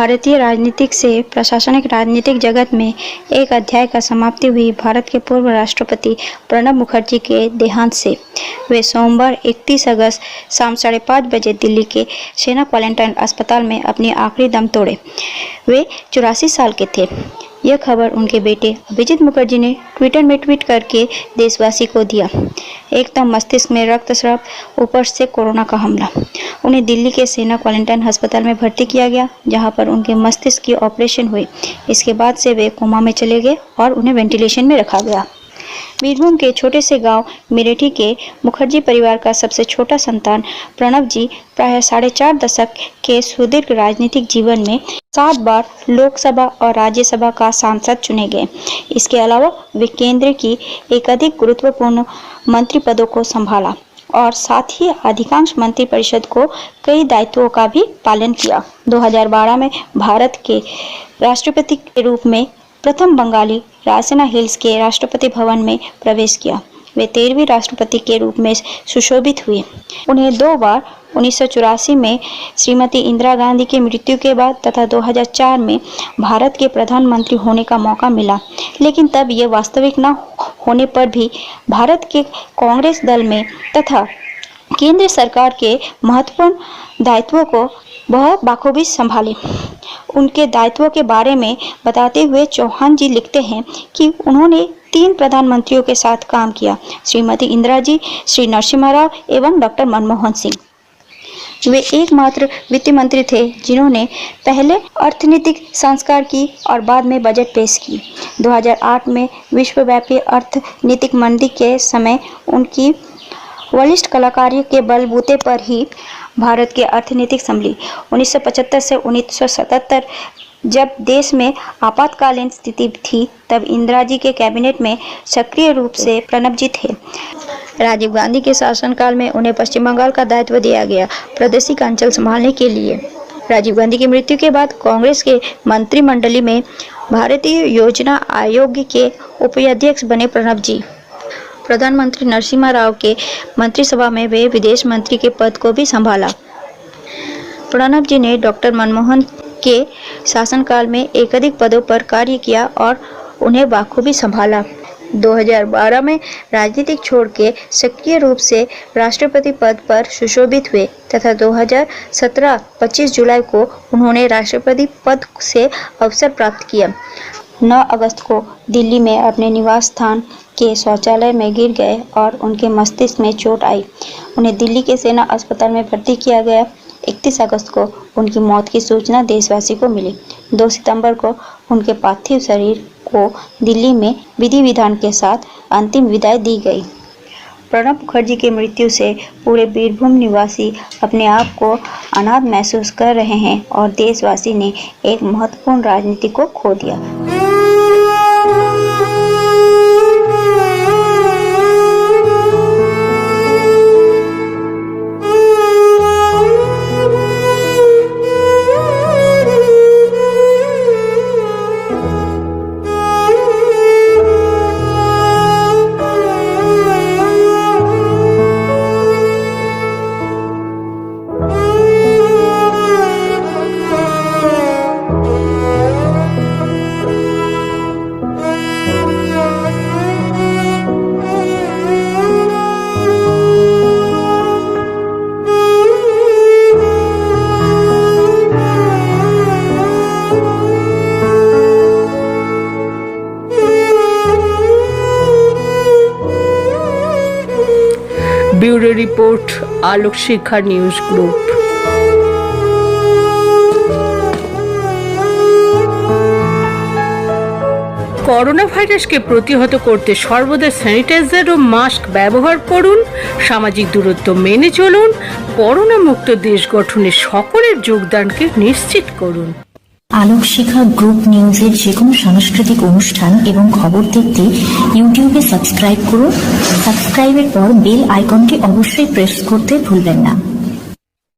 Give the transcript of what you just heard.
भारतीय राजनीतिक से प्रशासनिक राजनीतिक जगत में एक अध्याय का समाप्ति हुई भारत के पूर्व राष्ट्रपति प्रणब मुखर्जी के देहांत से। वे सोमवार 31 अगस्त शाम 5:30 बजे दिल्ली के सेना क्वारंटाइन अस्पताल में अपनी आखिरी दम तोड़े। वे 84 साल के थे। यह खबर उनके बेटे अभिजीत मुखर्जी ने ट्विटर में ट्वीट करके देशवासी को दिया। एकदम मस्तिष्क में रक्तस्राव, ऊपर से कोरोना का हमला। उन्हें दिल्ली के सेना क्वारंटाइन अस्पताल में भर्ती किया गया, जहां पर उनके मस्तिष्क की ऑपरेशन हुई। इसके बाद से वे कोमा में चले गए और उन्हें वेंटिलेशन में रखा गया। बीरभूम के छोटे से गांव मेरेठी के मुखर्जी परिवार का सबसे छोटा संतान प्रणब जी प्राय 4.5 दशक के सुदीर्घ राजनीतिक जीवन में 7 बार लोकसभा और राज्यसभा का सांसद चुने गए। इसके अलावा वे केंद्र की एकाधिक गुरुत्वपूर्ण मंत्री पदों को संभाला और साथ ही अधिकांश मंत्री परिषद को कई दायित्वों का भी पालन किया। 2012 में भारत के राष्ट्रपति के रूप में प्रथम बंगाली रायसीना हिल्स के राष्ट्रपति भवन में प्रवेश किया। वे 13वीं राष्ट्रपति के रूप में सुशोभित हुए। उन्हें 2 बार 1984 में श्रीमती इंदिरा गांधी की मृत्यु के बाद तथा 2004 में भारत के प्रधानमंत्री होने का मौका मिला, लेकिन तब ये वास्तविक न होने पर भी भारत के कांग्रेस दल में तथा केंद्र सरकार के महत्वपूर्ण दायित्वों को वह बाखूबी संभाले। उनके दायित्वों के बारे में बताते हुए चौहान जी लिखते हैं कि उन्होंने 3 प्रधानमंत्रियों के साथ काम किया, श्रीमती इंदिरा जी, श्री नरसिम्हा राव एवं डॉक्टर मनमोहन सिंह। वे एकमात्र वित्त मंत्री थे जिन्होंने पहले अर्थनीतिक संस्कार की और बाद में बजट पेश की। 2008 में विश्वव्यापी अर्थनीतिक मंदी के समय उनकी वरिष्ठ कलाकारी के बलबूते पर ही भारत की अर्थनीति संभली। 1975 से 1977 जब देश में आपातकालीन स्थिति थी, तब इंदिरा जी के कैबिनेट में सक्रिय रूप से प्रणब जी थे। राजीव गांधी के शासनकाल में उन्हें पश्चिम बंगाल का दायित्व दिया गया, प्रादेशिक अंचल संभालने के लिए। राजीव गांधी की मृत्यु के बाद कांग्रेस के मंत्रिमंडली में भारतीय योजना आयोग के उपाध्यक्ष बने प्रणब जी। प्रधानमंत्री नरसिम्हा राव के मंत्रिसभा में वे विदेश मंत्री के पद को भी संभाला। प्रणब जी ने डॉक्टर मनमोहन के शासनकाल में एकाधिक पदों पर कार्य किया और उन्हें बाखूबी संभाला। 2012 में राजनीतिक छोड़ के सक्रिय रूप से राष्ट्रपति पद पर सुशोभित हुए तथा 2017 25 जुलाई को उन्होंने राष्ट्रपति पद से अवसर प्राप्त किया। 9 अगस्त को दिल्ली में अपने निवास स्थान के शौचालय में गिर गए और उनके मस्तिष्क में चोट आई। उन्हें दिल्ली के सेना अस्पताल में भर्ती किया गया। 31 अगस्त को उनकी मौत की सूचना देशवासी को मिली। 2 सितंबर को उनके पार्थिव शरीर को दिल्ली में विधि विधान के साथ अंतिम विदाई दी गई। प्रणब मुखर्जी की मृत्यु से पूरे बीरभूम निवासी अपने आप को अनाथ महसूस कर रहे हैं और देशवासी ने एक महत्वपूर्ण राजनीतिक को खो दिया। ब्यूरो रिपोर्ट, आलोक शिखा न्यूज ग्रुप। করোনা ভাইরাসকে প্রতিহত করতে সর্বদা স্যানিটাইজার ও মাস্ক ব্যবহার করুন, সামাজিক দূরত্ব মেনে চলুন, করোনা মুক্ত দেশ গঠনে সকলের যোগদানকে নিশ্চিত করুন। আলোক শিখা গ্রুপ নিউজের যে কোনো সাংস্কৃতিক অনুষ্ঠান এবং খবর দেখতে ইউটিউবে সাবস্ক্রাইব করুন। সাবস্ক্রাইবের পর বেল আইকনটি অবশ্যই প্রেস করতে ভুলবেন না।